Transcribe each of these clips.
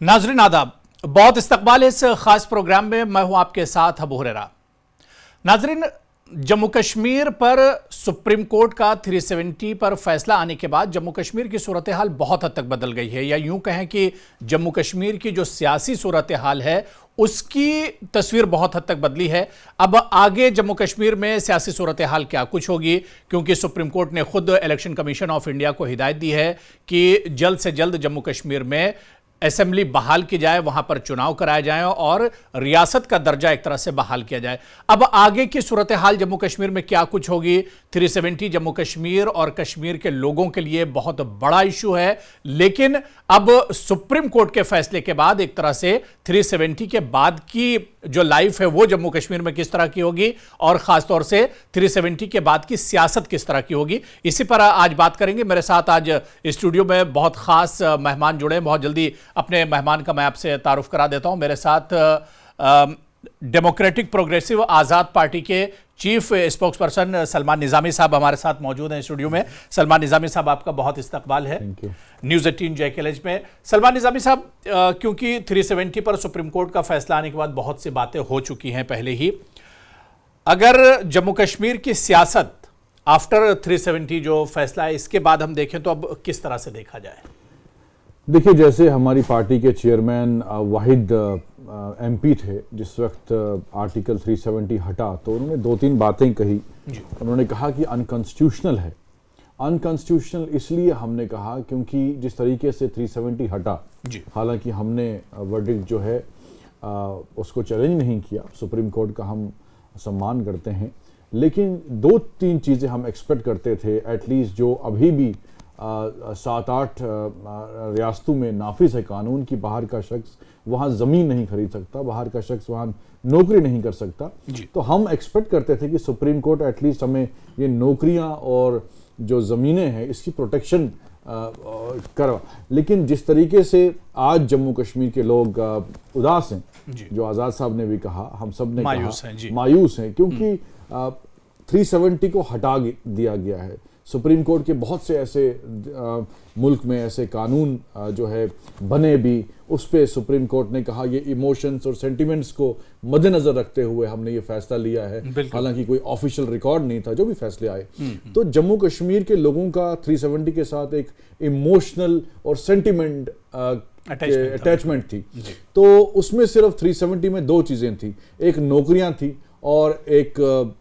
नाजरीन आदाब, बहुत इस्तकबाल इस खास प्रोग्राम में। मैं हूं आपके साथ अबू हुरैरा। नाजरीन, जम्मू कश्मीर पर सुप्रीम कोर्ट का 370 पर फैसला आने के बाद जम्मू कश्मीर की सूरत हाल बहुत हद तक बदल गई है, या यूं कहें कि जम्मू कश्मीर की जो सियासी सूरत हाल है उसकी तस्वीर बहुत हद तक बदली है। अब आगे जम्मू कश्मीर में सियासी सूरत हाल क्या कुछ होगी, क्योंकि सुप्रीम कोर्ट ने खुद इलेक्शन कमीशन ऑफ इंडिया को हिदायत दी है कि जल्द से जल्द जम्मू कश्मीर में असेंबली बहाल की जाए, वहां पर चुनाव कराए जाएं और रियासत का दर्जा एक तरह से बहाल किया जाए। अब आगे की सूरत हाल जम्मू कश्मीर में क्या कुछ होगी? 370 जम्मू कश्मीर और कश्मीर के लोगों के लिए बहुत बड़ा इशू है, लेकिन अब सुप्रीम कोर्ट के फैसले के बाद एक तरह से 370 के बाद की जो लाइफ है वो जम्मू कश्मीर में किस तरह की होगी और खासतौर से 370 के बाद की सियासत किस तरह की होगी, इसी पर आज बात करेंगे। मेरे साथ आज स्टूडियो में बहुत खास मेहमान जुड़े हैं। बहुत जल्दी अपने मेहमान का मैं आपसे तारुफ करा देता हूं। मेरे साथ डेमोक्रेटिक प्रोग्रेसिव आज़ाद पार्टी के chief spokes person Salman Nizami साहब हमारे साथ मौजूद हैं स्टूडियो में। सलमान निजामी साहब, आपका बहुत इस्तकबाल है न्यूज़ 18 JKLH में। सलमान निजामी साहब, क्योंकि 370 पर सुप्रीम कोर्ट का फैसला आने के बाद बहुत सी बातें हो चुकी हैं पहले ही, अगर जम्मू कश्मीर की सियासत आफ्टर 370 जो फैसला है इसके बाद हम देखें तो अब किस तरह से देखा जाए? देखिए, जैसे हमारी पार्टी के चेयरमैन वाहिद MP थे जिस वक्त आर्टिकल 370 हटा, तो उन्होंने दो तीन बातें कही। उन्होंने कहा कि अनकॉन्स्टिट्यूशनल है। अनकॉन्स्टिट्यूशनल इसलिए हमने कहा क्योंकि जिस तरीके से 370 हटा, हालांकि हमने वर्डिक्ट जो है उसको चैलेंज नहीं किया, सुप्रीम कोर्ट का हम सम्मान करते हैं, लेकिन दो तीन चीज़ें हम एक्सपेक्ट करते थे एटलीस्ट, जो अभी भी 7-8 रियासतों में नाफिज है कानून की बाहर का शख्स वहाँ ज़मीन नहीं खरीद सकता, बाहर का शख्स वहाँ नौकरी नहीं कर सकता। तो हम एक्सपेक्ट करते थे कि सुप्रीम कोर्ट एटलीस्ट हमें ये नौकरियाँ और जो ज़मीनें हैं इसकी प्रोटेक्शन करवा। लेकिन जिस तरीके से आज जम्मू कश्मीर के लोग उदास हैं, जो आज़ाद साहब ने भी कहा, हम सब ने मायूस हैं क्योंकि 370 को हटा दिया गया है। सुप्रीम कोर्ट के बहुत से ऐसे मुल्क में ऐसे कानून जो है बने भी, उस पर सुप्रीम कोर्ट ने कहा ये इमोशंस और सेंटिमेंट्स को मद्देनजर रखते हुए हमने ये फैसला लिया है, हालांकि कोई ऑफिशियल रिकॉर्ड नहीं था जो भी फैसले आए। तो जम्मू कश्मीर के लोगों का 370 के साथ एक इमोशनल और सेंटिमेंट अटैचमेंट थी। तो उसमें सिर्फ 370 में दो चीज़ें थी, एक नौकरियां थी और एक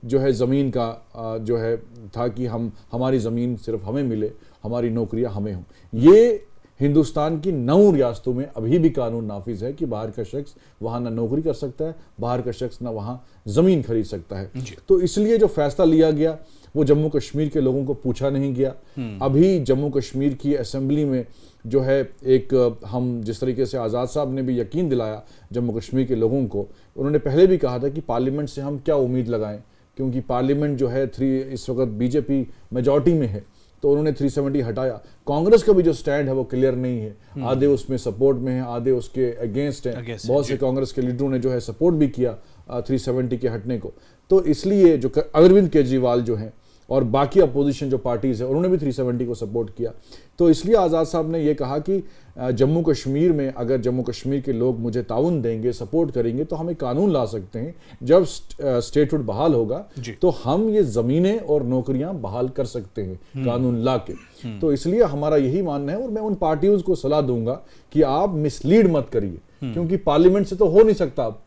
जो है ज़मीन का जो है था कि हमारी ज़मीन सिर्फ हमें मिले, हमारी नौकरियां हमें हों। ये हिंदुस्तान की 9 रियासतों में अभी भी कानून नाफिज है कि बाहर का शख्स वहाँ ना नौकरी कर सकता है, बाहर का शख्स ना वहाँ ज़मीन खरीद सकता है। तो इसलिए जो फैसला लिया गया वो जम्मू कश्मीर के लोगों को पूछा नहीं गया। अभी जम्मू कश्मीर की असेंबली में जो है एक हम जिस तरीके से आज़ाद साहब ने भी यकीन दिलाया जम्मू कश्मीर के लोगों को, उन्होंने पहले भी कहा था कि पार्लियामेंट से हम क्या उम्मीद लगाएं, क्योंकि पार्लियामेंट जो है इस वक्त बीजेपी मेजॉरिटी में है, तो उन्होंने 370 हटाया। कांग्रेस का भी जो स्टैंड है वो क्लियर नहीं है, आधे उसमें सपोर्ट में है, आधे उसके अगेंस्ट हैं। बहुत से कांग्रेस के लीडरों ने जो है सपोर्ट भी किया 370 के हटने को। तो इसलिए जो अरविंद केजरीवाल जो हैं और बाकी अपोजिशन जो पार्टीज़ है उन्होंने भी 370 को सपोर्ट किया। तो इसलिए आज़ाद साहब ने ये कहा कि जम्मू कश्मीर में अगर जम्मू कश्मीर के लोग मुझे ताउन देंगे, सपोर्ट करेंगे, तो हम एक कानून ला सकते हैं, जब स्टेटहुड बहाल होगा तो हम ये ज़मीनें और नौकरियां बहाल कर सकते हैं कानून ला के। तो इसलिए हमारा यही मानना है और मैं उन पार्टियों को सलाह दूंगा कि आप मिसलीड मत करिए, क्योंकि पार्लियामेंट से तो हो नहीं सकता। अब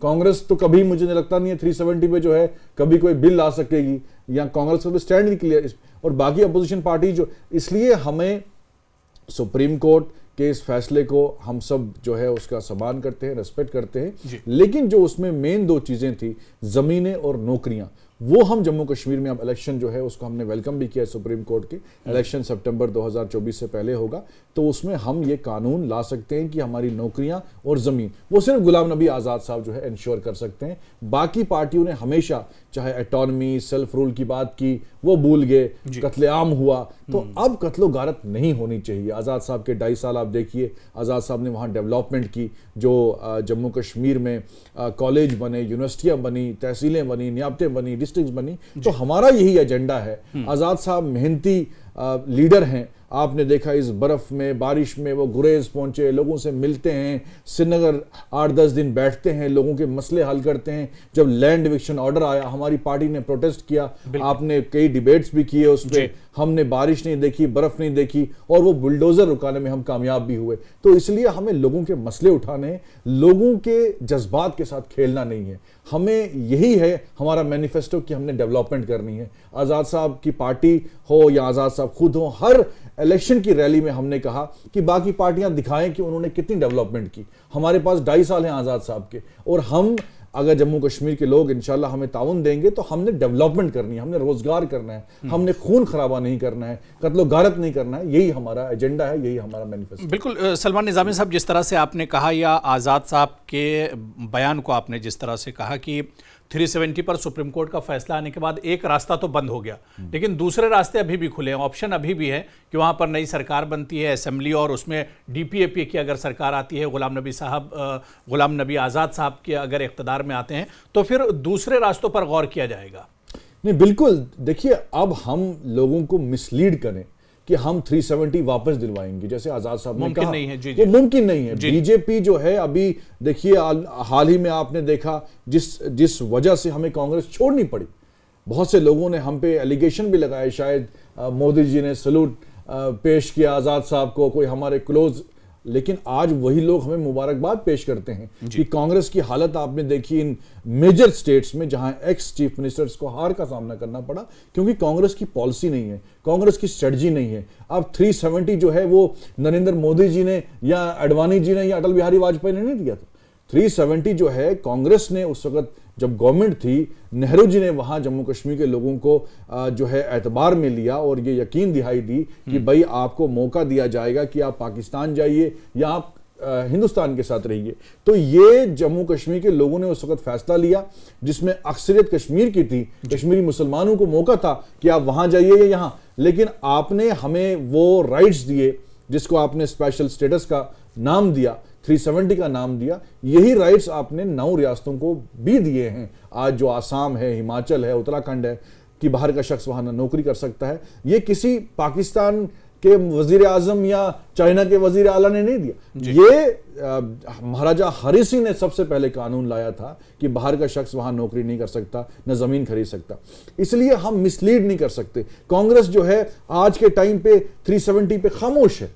कांग्रेस तो कभी, मुझे लगता नहीं है 370 पे जो है कभी कोई बिल ला सकेगी, या कांग्रेस का भी स्टैंड नहीं क्लियर, और बाकी अपोजिशन पार्टी जो। इसलिए हमें सुप्रीम कोर्ट के इस फैसले को हम सब जो है उसका सम्मान करते हैं, रेस्पेक्ट करते हैं, लेकिन जो उसमें मेन दो चीज़ें थी, ज़मीनें और नौकरियां, वो हम जम्मू कश्मीर में अब इलेक्शन जो है उसको हमने वेलकम भी किया। सुप्रीम कोर्ट के इलेक्शन सितंबर 2024 से पहले होगा, तो उसमें हम ये कानून ला सकते हैं कि हमारी नौकरियां और ज़मीन वो सिर्फ गुलाम नबी आज़ाद साहब जो है इंश्योर कर सकते हैं। बाकी पार्टियों ने हमेशा चाहे एटॉनमी, सेल्फ रूल की बात की, वो भूल गए, कत्लेआम हुआ। तो अब कत्लो गारत नहीं होनी चाहिए। आज़ाद साहब के 2.5 साल आप देखिए, आज़ाद साहब ने वहाँ डेवलपमेंट की, जो जम्मू कश्मीर में कॉलेज बने, यूनिवर्सिटियाँ बनी, तहसीलें बनी, नियाबतें बनी, डिस्ट्रिक्ट बनी। तो हमारा यही एजेंडा है। आज़ाद साहब मेहनती लीडर हैं, आपने देखा इस बर्फ में बारिश में वो गुरेज पहुंचे, लोगों से मिलते हैं, श्रीनगर 8-10 दिन बैठते हैं, लोगों के मसले हल करते हैं। जब लैंड इविक्शन ऑर्डर आया हमारी पार्टी ने प्रोटेस्ट किया, आपने कई डिबेट्स भी किए उस पर, हमने बारिश नहीं देखी, बर्फ नहीं देखी और वो बुलडोजर रुकाने में हम कामयाब भी हुए। तो इसलिए हमें लोगों के मसले उठाने हैं, लोगों के जज्बात के साथ खेलना नहीं है। हमें यही है हमारा मैनिफेस्टो कि हमने डेवलपमेंट करनी है। आज़ाद साहब की पार्टी हो या आज़ाद साहब खुद हो, हर इलेक्शन की रैली में हमने कहा कि बाकी पार्टियां दिखाएं कि उन्होंने कितनी डेवलपमेंट की। हमारे पास 2.5 साल हैं आज़ाद साहब के, और हम अगर जम्मू कश्मीर के लोग इंशाल्लाह हमें ताउन देंगे तो हमने डेवलपमेंट करनी है, हमने रोजगार करना है, हमने खून खराबा नहीं करना है, कत्लो गारत नहीं करना है। यही हमारा एजेंडा है, यही हमारा मैनिफेस्टो। बिल्कुल सलमान निज़ामी साहब, जिस तरह से आपने कहा या आज़ाद साहब के बयान को आपने जिस तरह से कहा कि 370 पर सुप्रीम कोर्ट का फैसला आने के बाद एक रास्ता तो बंद हो गया, लेकिन दूसरे रास्ते अभी भी खुले हैं, ऑप्शन अभी भी है कि वहां पर नई सरकार बनती है असेंबली, और उसमें डीपीएपी की अगर सरकार आती है, गुलाम नबी आज़ाद साहब के अगर इख्तिदार में आते हैं, तो फिर दूसरे रास्तों पर गौर किया जाएगा। नहीं, बिल्कुल। देखिए, अब हम लोगों को मिसलीड करें कि हम 370 वापस दिलवाएंगे, जैसे आज़ाद साहब ने कहा, नहीं है। जी, वो मुमकिन नहीं है। बीजेपी जो है अभी देखिए, हाल ही में आपने देखा जिस वजह से हमें कांग्रेस छोड़नी पड़ी, बहुत से लोगों ने हम पे एलिगेशन भी लगाए, शायद मोदी जी ने सलूट पेश किया आज़ाद साहब को, कोई हमारे क्लोज, लेकिन आज वही लोग हमें मुबारकबाद पेश करते हैं कि कांग्रेस की हालत आपने देखी इन मेजर स्टेट्स में, जहां एक्स चीफ मिनिस्टर्स को हार का सामना करना पड़ा क्योंकि कांग्रेस की पॉलिसी नहीं है, कांग्रेस की स्ट्रेटजी नहीं है। अब 370 जो है वो नरेंद्र मोदी जी ने या अडवाणी जी ने या अटल बिहारी वाजपेयी ने नहीं दिया था। 370 जो है कांग्रेस ने उस वक्त जब गवर्नमेंट थी, नेहरू जी ने वहां जम्मू कश्मीर के लोगों को जो है एतबार में लिया और ये यकीन दिहाई दी कि भाई आपको मौका दिया जाएगा कि आप पाकिस्तान जाइए या आप हिंदुस्तान के साथ रहिए। तो ये जम्मू कश्मीर के लोगों ने उस वक्त फैसला लिया, जिसमें अक्सरियत कश्मीर की थी, कश्मीरी मुसलमानों को मौका था कि आप वहां जाइए या यहां, लेकिन आपने हमें वो राइट्स दिए जिसको आपने स्पेशल स्टेटस का नाम दिया, 370 का नाम दिया। यही राइट्स आपने 9 रियासतों को भी दिए हैं। आज जो आसाम है, हिमाचल है, उत्तराखंड है, कि बाहर का शख्स वहां नौकरी कर सकता है, ये किसी पाकिस्तान के वजीर आजम या चाइना के वजीर आला ने नहीं दिया। ये महाराजा हरि सिंह ने सबसे पहले कानून लाया था कि बाहर का शख्स वहां नौकरी नहीं कर सकता, न जमीन खरीद सकता। इसलिए हम मिसलीड नहीं कर सकते। कांग्रेस जो है आज के टाइम पे 370 पे खामोश है।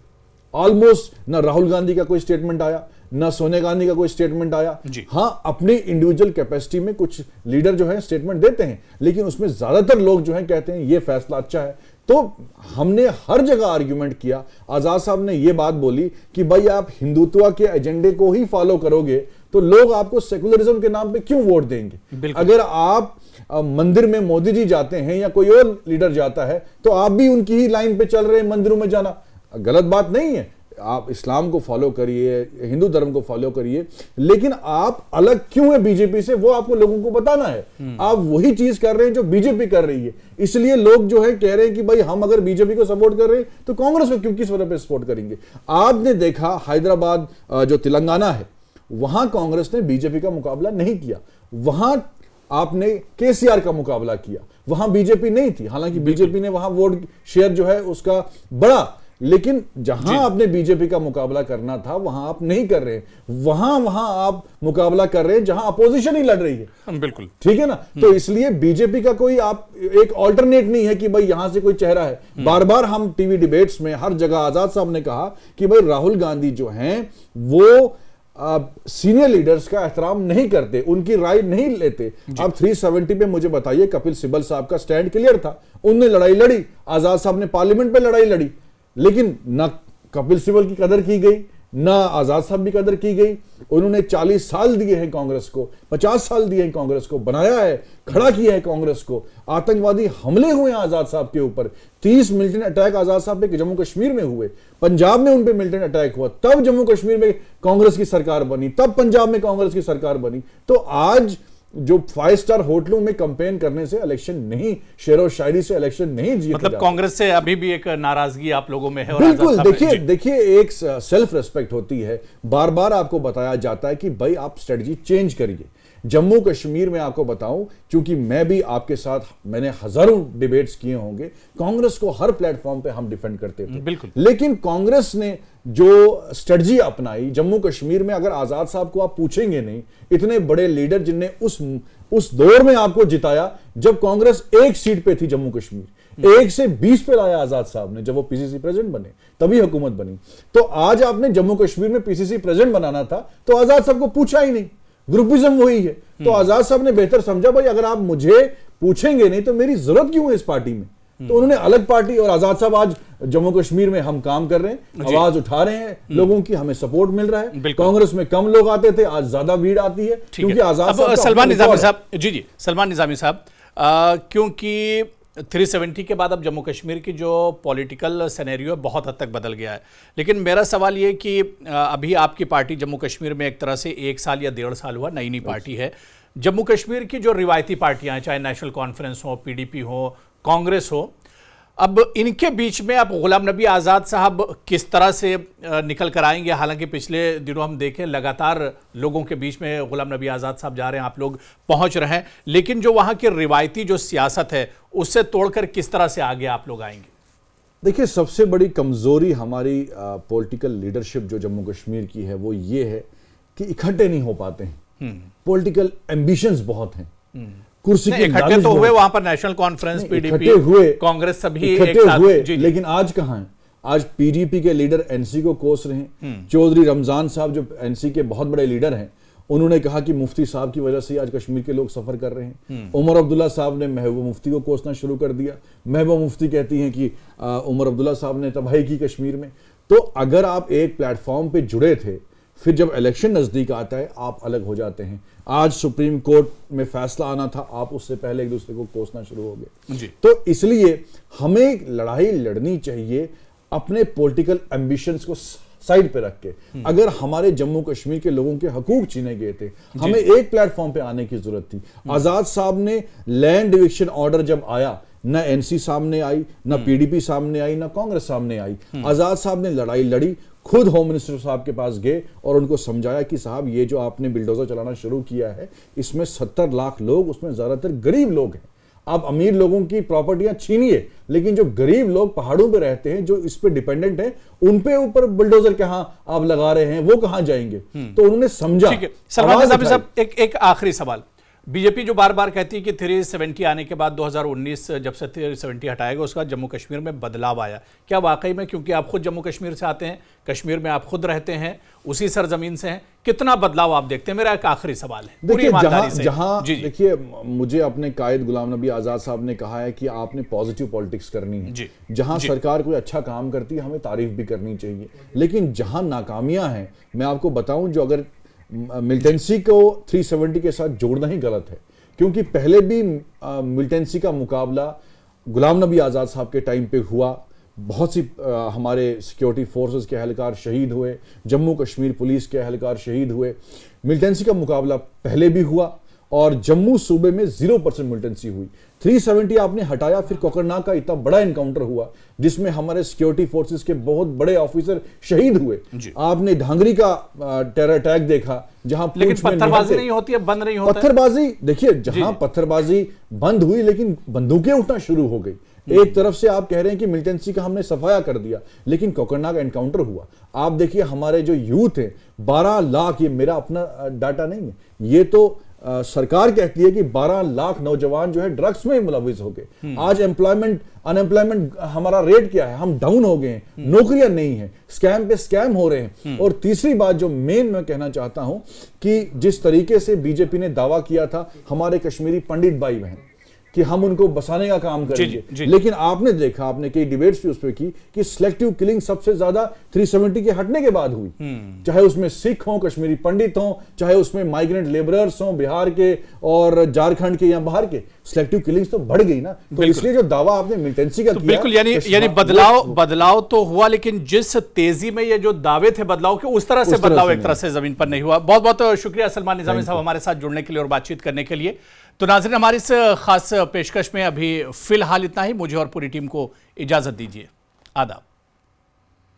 ऑलमोस्ट ना राहुल गांधी का कोई स्टेटमेंट आया, ना सोनिया गांधी का कोई स्टेटमेंट आया। हाँ, अपनी इंडिविजुअल कैपेसिटी में कुछ लीडर जो है स्टेटमेंट देते हैं, लेकिन उसमें ज्यादातर लोग जो है कहते हैं ये फैसला अच्छा है। तो हमने हर जगह आर्ग्यूमेंट किया। आजाद साहब ने यह बात बोली कि भाई आप हिंदुत्व के एजेंडे को ही फॉलो करोगे तो लोग आपको सेकुलरिज्म के नाम पे क्यों वोट देंगे। अगर आप मंदिर में मोदी जी जाते हैं या कोई और लीडर जाता है तो आप भी उनकी ही लाइन पे चल रहे हैं, मंदिरों में जाना गलत बात नहीं है। आप इस्लाम को फॉलो करिए, हिंदू धर्म को फॉलो करिए, लेकिन आप अलग क्यों है बीजेपी से वो आपको लोगों को बताना है। आप वही चीज कर रहे हैं जो बीजेपी कर रही है। इसलिए लोग जो है कह रहे हैं कि भाई हम अगर बीजेपी को सपोर्ट कर रहे हैं तो कांग्रेस को क्यों किस वजह पे सपोर्ट करेंगे। आपने देखा हैदराबाद जो तेलंगाना है वहां कांग्रेस ने बीजेपी का मुकाबला नहीं किया, वहां आपने केसीआर का मुकाबला किया, वहां बीजेपी नहीं थी। हालांकि बीजेपी ने वहां वोट शेयर जो है उसका बढ़ा, लेकिन जहां आपने बीजेपी का मुकाबला करना था वहां आप नहीं कर रहे, वहां आप मुकाबला कर रहे हैं जहां अपोजिशन ही लड़ रही है। बिल्कुल ठीक है ना। तो इसलिए बीजेपी का कोई आप एक ऑल्टरनेट नहीं है कि भाई यहां से कोई चेहरा है। बार बार हम टीवी डिबेट्स में हर जगह आजाद साहब ने कहा कि भाई राहुल गांधी जो हैं वो सीनियर लीडर्स का एहतराम नहीं करते, उनकी राय नहीं लेते। अब 370 पे मुझे बताइए, कपिल सिब्बल साहब का स्टैंड क्लियर था, उनने लड़ाई लड़ी, आजाद साहब ने पार्लियामेंट पे लड़ाई लड़ी, लेकिन ना कपिल सिब्बल की कदर की गई, ना आजाद साहब की कदर की गई। उन्होंने 40 साल दिए हैं कांग्रेस को, 50 साल दिए हैं कांग्रेस को, बनाया है, खड़ा किया है कांग्रेस को। आतंकवादी हमले हुए हैं आजाद साहब के ऊपर, 30 मिलिटेंट अटैक आजाद साहब पे जम्मू कश्मीर में हुए, पंजाब में उन पे मिलिटेंट अटैक हुआ, तब जम्मू कश्मीर में कांग्रेस की सरकार बनी, तब पंजाब में कांग्रेस की सरकार बनी। तो आज जो 5 स्टार होटलों में कैंपेन करने से इलेक्शन नहीं, शेर और शायरी से इलेक्शन नहीं जीता मतलब कांग्रेस से अभी भी एक नाराजगी आप लोगों में है। और बिल्कुल, देखिए एक सेल्फ रेस्पेक्ट होती है। बार बार आपको बताया जाता है कि भाई आप स्ट्रेटजी चेंज करिए। जम्मू कश्मीर में आपको बताऊं, क्योंकि मैं भी आपके साथ, मैंने हजारों डिबेट्स किए होंगे, कांग्रेस को हर प्लेटफॉर्म पे हम डिफेंड करते थे। बिल्कुल। लेकिन कांग्रेस ने जो स्ट्रेटजी अपनाई जम्मू कश्मीर में, अगर आजाद साहब को आप पूछेंगे नहीं, इतने बड़े लीडर जिनने उस दौर में आपको जिताया जब कांग्रेस एक सीट पे थी जम्मू कश्मीर, 1 से 20 पे लाया आजाद साहब ने, जब वो पीसीसी प्रेसिडेंट बने तभी हुकूमत बनी। तो आज आपने जम्मू कश्मीर में पीसीसी प्रेसिडेंट बनाना था तो आजाद साहब को पूछा ही नहीं, ग्रुपिज्म वही है। तो आजाद साहब ने बेहतर समझा भाई अगर आप मुझे पूछेंगे नहीं तो मेरी जरूरत क्यों है इस पार्टी में। तो उन्होंने अलग पार्टी, और आजाद साहब आज जम्मू कश्मीर में हम काम कर रहे हैं, आवाज उठा रहे हैं लोगों की, हमें सपोर्ट मिल रहा है। कांग्रेस में कम लोग आते थे, आज ज्यादा भीड़ आती है क्योंकि आजाद साहब। सलमान निजामी साहब, जी सलमान निजामी साहब, क्योंकि 370 के बाद अब जम्मू कश्मीर की जो पॉलिटिकल सिनेरियो बहुत हद तक बदल गया है, लेकिन मेरा सवाल ये कि अभी आपकी पार्टी जम्मू कश्मीर में एक तरह से 1 साल या 1.5 साल हुआ, नई पार्टी है। जम्मू कश्मीर की जो रिवायती पार्टियां हैं, चाहे नेशनल कॉन्फ्रेंस हो, पीडीपी हो, कांग्रेस हो, अब इनके बीच में आप गुलाम नबी आज़ाद साहब किस तरह से निकल कर आएंगे? हालांकि पिछले दिनों हम देखें लगातार लोगों के बीच में गुलाम नबी आज़ाद साहब जा रहे हैं, आप लोग पहुंच रहे हैं, लेकिन जो वहां की रिवायती जो सियासत है उससे तोड़कर किस तरह से आगे आप लोग आएंगे? देखिए, सबसे बड़ी कमजोरी हमारी पॉलिटिकल लीडरशिप जो जम्मू कश्मीर की है वो ये है कि इकट्ठे नहीं हो पाते हैं। पॉलिटिकल एम्बिशंस बहुत हैं, कुर्सी के इकट्ठे तो हुए वहां पर, नेशनल कॉन्फ्रेंस, पीडीपी, कांग्रेस सभी इकट्ठे हुए, लेकिन आज कहां है? आज पीडीपी के लीडर एनसी को कोस रहे हैं। चौधरी रमजान साहब जो एनसी के बहुत बड़े लीडर हैं, उन्होंने कहा कि मुफ्ती साहब की वजह से आज कश्मीर के लोग सफर कर रहे हैं। उमर अब्दुल्ला साहब ने महबूबा मुफ्ती को कोसना शुरू कर दिया। महबूबा मुफ्ती कहती हैं कि उमर अब्दुल्ला साहब ने तबाही की कश्मीर में। तो अगर आप एक प्लेटफॉर्म पे जुड़े थे, फिर जब इलेक्शन नजदीक आता है आप अलग हो जाते हैं। आज सुप्रीम कोर्ट में फैसला आना था, आप उससे पहले एक दूसरे को कोसना शुरू हो गए। तो इसलिए हमें लड़ाई लड़नी चाहिए अपने पॉलिटिकल एम्बिशंस को साइड पे रख के। अगर हमारे जम्मू कश्मीर के लोगों के हकूक छीने गए थे, हमें एक प्लेटफॉर्म पे आने की जरूरत थी। आजाद साहब ने लैंड डिविक्शन ऑर्डर जब आया, ना एनसी सामने आई, ना पीडीपी सामने आई, ना कांग्रेस सामने आई। आजाद साहब ने लड़ाई लड़ी, खुद होम मिनिस्टर साहब के पास गए और उनको समझाया कि साहब ये जो आपने बिल्डोजर चलाना शुरू किया है, इसमें 70 लाख लोग, उसमें ज्यादातर गरीब लोग हैं। आप अमीर लोगों की प्रॉपर्टियां छीनिए, लेकिन जो गरीब लोग पहाड़ों पे रहते हैं, जो इस पे डिपेंडेंट हैं, उन पे ऊपर बुलडोजर कहां आप लगा रहे हैं, वो कहां जाएंगे? तो उन्होंने समझा। सलमान निजामी साहब, एक आखिरी सवाल। बीजेपी जो बार बार कहती है कि 370 आने के बाद 2019 जब से 370 हटाएगा उसका जम्मू कश्मीर में बदलाव आया, क्या वाकई में, क्योंकि आप खुद जम्मू कश्मीर से आते हैं, कश्मीर में आप खुद रहते हैं, उसी सरजमीन से हैं, कितना बदलाव आप देखते हैं? मेरा एक आखिरी सवाल है पूरी ईमानदारी से। देखिए, मुझे अपने कायद गुलाम नबी आजाद साहब ने कहा है कि आपने पॉजिटिव पॉलिटिक्स करनी है। जहां सरकार कोई अच्छा काम करती है हमें तारीफ भी करनी चाहिए, लेकिन जहां नाकामियां हैं, मैं आपको बताऊं, जो अगर मिलिटेंसी को 370 के साथ जोड़ना ही गलत है, क्योंकि पहले भी मिलिटेंसी का मुकाबला गुलाम नबी आज़ाद साहब के टाइम पे हुआ। बहुत सी हमारे सिक्योरिटी फोर्सेस के एहलकार शहीद हुए, जम्मू कश्मीर पुलिस के एहलकार शहीद हुए। मिलिटेंसी का मुकाबला पहले भी हुआ और जम्मू सूबे में 0% मिलिटेंसी हुई। 370 आपने हटाया, फिर कोकरनाग का इतना बड़ा एनकाउंटर हुआ जिसमें हमारे सिक्योरिटी फोर्सेस के बहुत बड़े ऑफिसर शहीद हुए। आपने ढांगरी का टेरर अटैक देखा, जहां लेकिन पत्थरबाजी नहीं होती है, बंद नहीं होता। पत्थरबाजी देखिए, जहां पत्थरबाजी बंद हुई लेकिन बंदूकें उठना शुरू हो गई। एक तरफ से आप कह रहे हैं कि मिलिटेंसी का हमने सफाया कर दिया, लेकिन कोकरनाग एनकाउंटर हुआ। आप देखिए हमारे जो यूथ है 12 लाख, ये मेरा अपना डाटा नहीं है, ये तो सरकार कहती है कि 12 लाख नौजवान जो है ड्रग्स में मुलविस हो गए। आज अनएम्प्लॉयमेंट हमारा रेट क्या है? हम डाउन हो गए हैं, नौकरियां नहीं है, स्कैम पे स्कैम हो रहे हैं। और तीसरी बात जो मेन मैं कहना चाहता हूं कि जिस तरीके से बीजेपी ने दावा किया था हमारे कश्मीरी पंडित भाई बहन कि हम उनको बसाने का काम करेंगे। लेकिन आपने देखा, आपने कई डिबेट्स भी उस पर की कि सिलेक्टिव किलिंग सबसे ज्यादा 370 के हटने के बाद हुई, चाहे उसमें सिख हों, कश्मीरी पंडित हों, चाहे उसमें माइग्रेंट लेबरर्स हों बिहार के और झारखंड के या बाहर के, सिलेक्टिव किलिंग्स तो बढ़ गई ना। तो इसलिए जो दावा आपने मिलिटेंसी का किया, बिल्कुल, यानी बदलाव तो हुआ, लेकिन जिस तेजी में ये जो दावे थे बदलाव के, उस तरह से बदलाव एक तरह से जमीन पर नहीं हुआ। बहुत बहुत शुक्रिया सलमान निजामी साहब हमारे साथ जुड़ने के लिए और बातचीत करने के लिए। तो नाज़रीन, हमारी इस खास पेशकश में अभी फिलहाल इतना ही। मुझे और पूरी टीम को इजाजत दीजिए। आदाब।